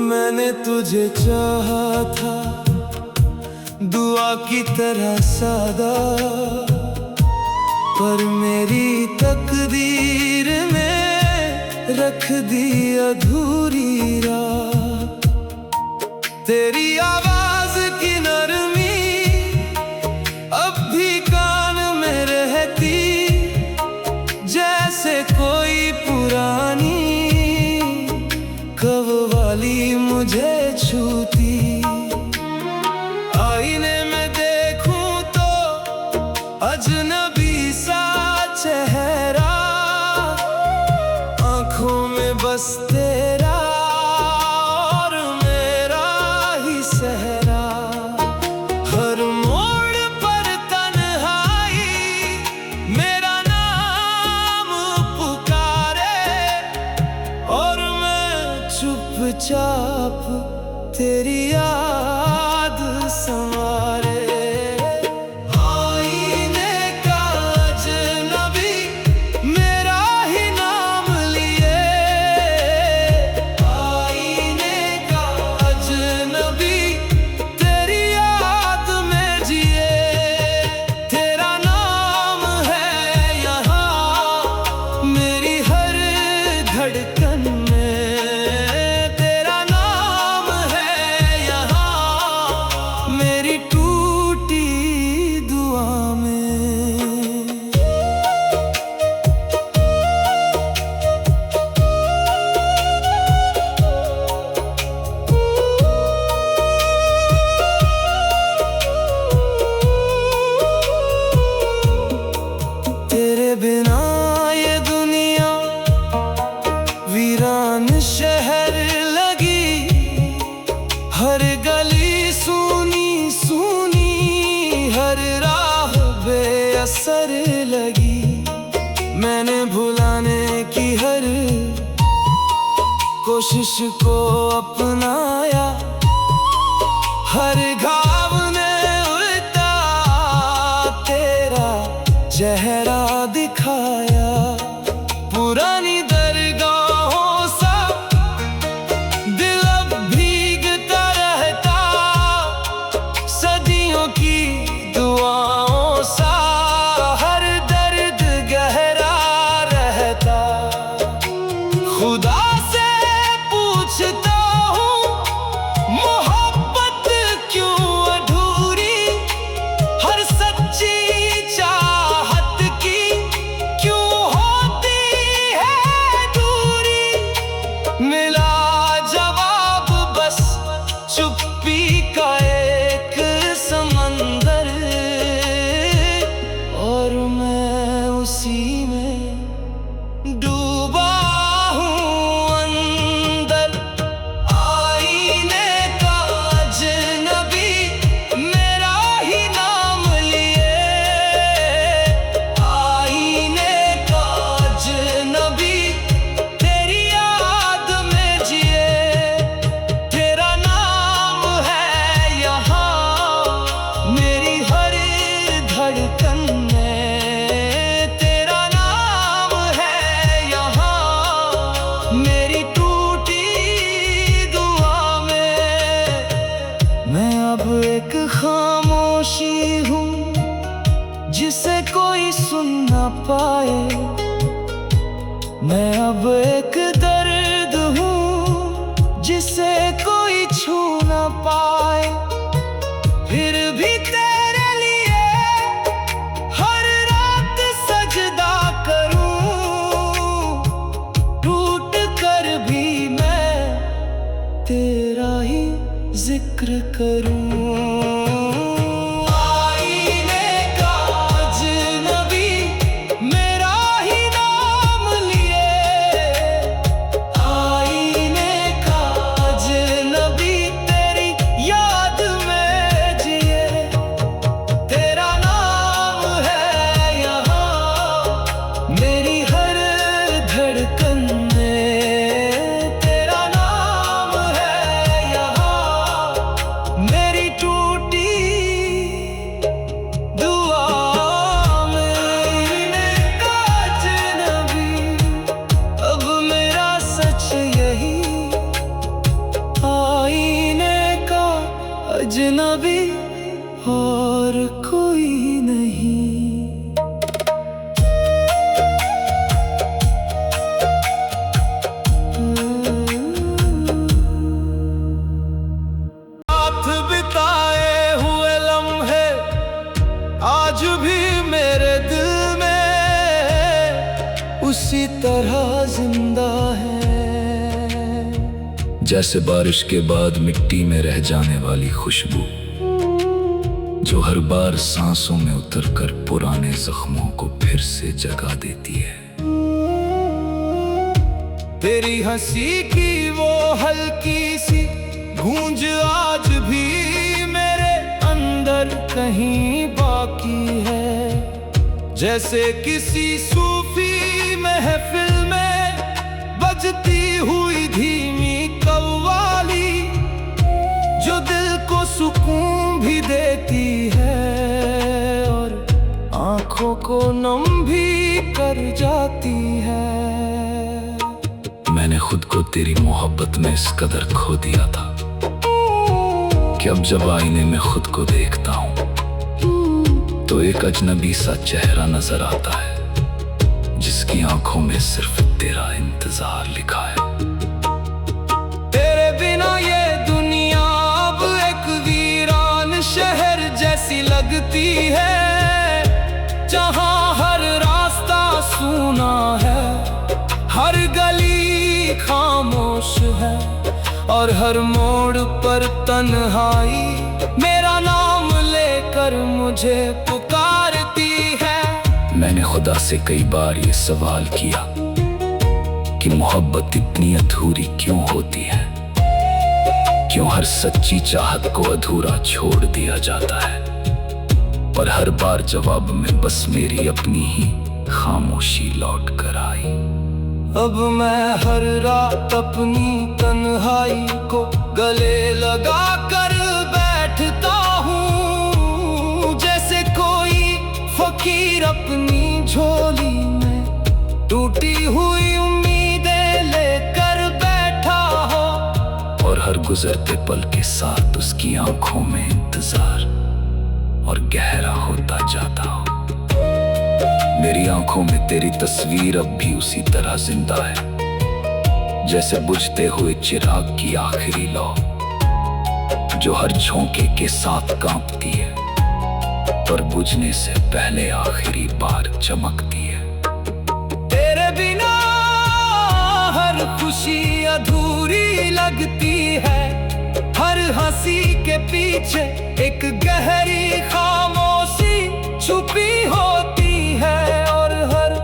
मैंने तुझे चाहा था दुआ की तरह सादा, पर मेरी तकदीर में रख दी अधूरी राह। तेरी आवाज की नरमी अब भी कान में रहती, जैसे कोई पुरानी कव्वाली मुझे छूती। आईने में देखूं तो अजनबी सा चेहरा, आंखों में बस तेरा और मेरा ही सहरा। हर मोड़ पर तन्हाई मेरा नाम पुकारे, और मैं चुपचाप तेरी याद संवारे। आईने का अजनबी मेरा ही नाम लिए, आईने का अजनबी तेरी याद में जिए। तेरा नाम है यहाँ मेरी हर धड़कन में, तेरा नाम है यहाँ मेरी टूटी दुआ में। तेरे बिना ये दुनिया वीरान शहर लगी, हर गली सूनी सूनी, हर राह बेअसर लगी। मैंने भुलाने की हर कोशिश को अपनाया, हर घाव ने उल्टा तेरा चेहरा दिखाया। पुरानी दरगाहों सा दिल अब भीगता रहता, सदियों की दुआओं सा हर दर्द गहरा रहता। खुदा से पूछता हूँ मोहब्बत क्यों अधूरी, हर सच्ची चाहत की क्यों होती है दूरी। मिला जवाब बस चुप्पी का एक समंदर, और मैं उसी में डूबा हूँ अंदर। आईने का अजनबी मेरा ही नाम लिए, आईने का अजनबी तेरी याद में जिए। तेरा नाम है यहाँ मेरी हर धड़कन में, तेरा नाम है यहाँ मेरी टूटी दुआ में। मैं अब एक खामोशी हूँ जिसे कोई सुन ना पाए, मैं अब एक दर्द हूँ जिसे कोई छू ना पाए। फिर भी तेरे लिए हर रात सजदा करूं, टूट कर भी मैं तेरा ही जिक्र करूं। आईने का अजनबी मेरा ही नाम लिए, आईने का अजनबी तेरी याद में जिए। तेरा नाम है यहाँ मेरी हर धड़कन में, तेरा नाम है यहाँ मेरी टूटी अजनबी और कोई नहीं। साथ बिताए हुए लम्हे आज भी मेरे दिल में उसी तरह जिंदा है। जैसे बारिश के बाद मिट्टी में रह जाने वाली खुशबू, जो हर बार सांसों में उतरकर पुराने जख्मों को फिर से जगा देती है। तेरी हंसी की वो हल्की सी गूंज आज भी मेरे अंदर कहीं बाकी है। जैसे किसी सूफी महफिल में बजती हुई धीमी कव्वाली, जो दिल को सुकून भी देती है और आंखों को नम भी कर जाती है। मैंने खुद को तेरी मोहब्बत में इस कदर खो दिया था कि अब जब आईने में खुद को देखता हूँ तो एक अजनबी सा चेहरा नजर आता है, जिसकी आंखों में सिर्फ तेरा इंतजार लिखा है। तेरे बिना ये दुनिया अब एक वीरान शहर जैसी लगती है, जहां हर रास्ता सूना है, हर गली खामोश है और हर मोड़ पर तन्हाई मेरा नाम लेकर मुझे पुकारती है। मैंने खुदा से कई बार ये सवाल किया कि मोहब्बत इतनी अधूरी क्यों होती है, क्यों हर सच्ची चाहत को अधूरा छोड़ दिया जाता है। पर हर बार जवाब में बस मेरी अपनी ही खामोशी लौट कर आई। अब मैं हर रात अपनी तन्हाई को गले लगा कर बैठता हूँ, जैसे कोई फकीर अपनी झोली में टूटी हुई उम्मीदें लेकर बैठा हो। और हर गुजरते पल के साथ उसकी आंखों में इंतजार और गहरा होता जाता हो। मेरी आंखों में तेरी तस्वीर अब भी उसी तरह जिंदा है, जैसे बुझते हुए चिराग की आखिरी लौ, जो हर झोंके के साथ कांपती है पर बुझने से पहले आखिरी बार चमकती है। तेरे बिना हर खुशी अधूरी लगती है, हर हंसी के पीछे एक गहरी खामोशी छुपी होती है और हर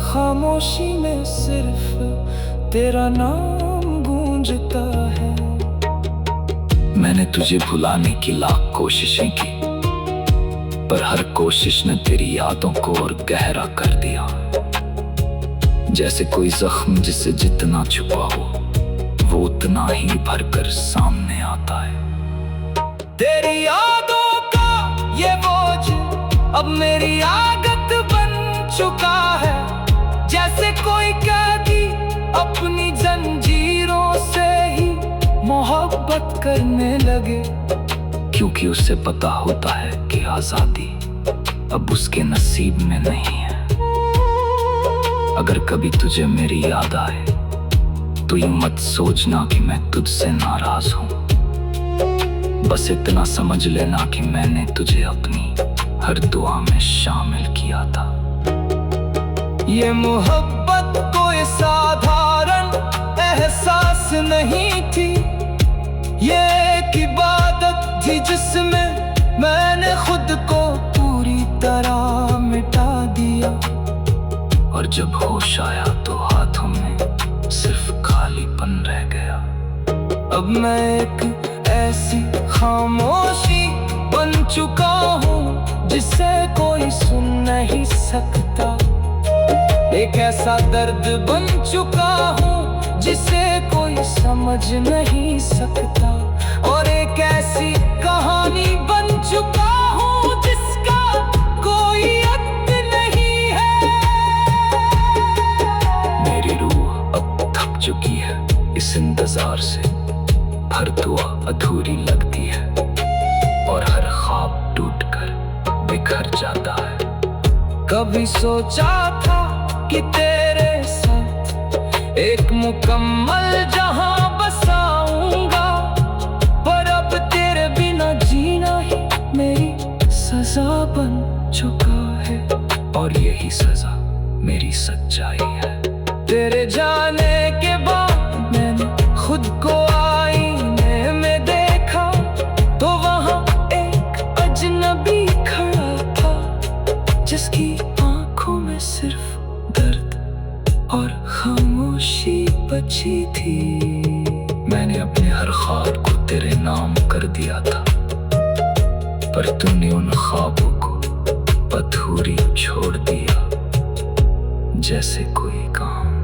खामोशी में सिर्फ तेरा नाम गूंजता है। मैंने तुझे भुलाने की लाख कोशिशें की, पर हर कोशिश ने तेरी यादों को और गहरा कर दिया। जैसे कोई जख्म जिसे जितना छुपा हो वो उतना ही भरकर सामने आता है। तेरी यादों का ये बोझ अब मेरी आदत बन चुका है, जैसे कोई कैदी अपनी जंजीरों से ही मोहब्बत करने लगे, क्योंकि उसे पता होता है कि आजादी अब उसके नसीब में नहीं है। अगर कभी तुझे मेरी याद आए तो यूं मत सोचना कि मैं तुझसे नाराज हूं, बस इतना समझ लेना कि मैंने तुझे अपनी हर दुआ में शामिल किया था। ये मोहब्बत कोई साधारण एहसास नहीं थी, ये एक इबादत थी जिसमें मैंने खुद को पूरी तरह मिटा दिया। और जब होश आया तो हाथों में सिर्फ खालीपन रह गया। अब मैं एक ऐसी खामोशी बन चुका हूँ जिसे कोई सुन नहीं सकता, एक ऐसा दर्द बन चुका हूँ जिसे कोई समझ नहीं सकता, और एक ऐसी कहानी बन चुका हूँ जिसका कोई अंत नहीं है। मेरी रूह अब थक चुकी है इस इंतजार से, हर दुआ अधूरी लगती है। और हर ख्वाब टूटकर बिखर जाता है। कभी सोचा था कि तेरे साथ एक मुकम्मल जहां बसाऊंगा, पर अब तेरे बिना जीना ही मेरी सजा बन चुका है। और यही सजा मेरी सच्चाई है। तेरे जाने के बाद मैंने खुद को आईने में देखा, तो वहां एक अजनबी खड़ा था, जिसकी आंखों में सिर्फ दर्द और खामोशी बची थी। मैंने अपने हर ख्वाब को तेरे नाम कर दिया था, पर तूने उन ख्वाबों को अधूरी छोड़ दिया, जैसे कोई काम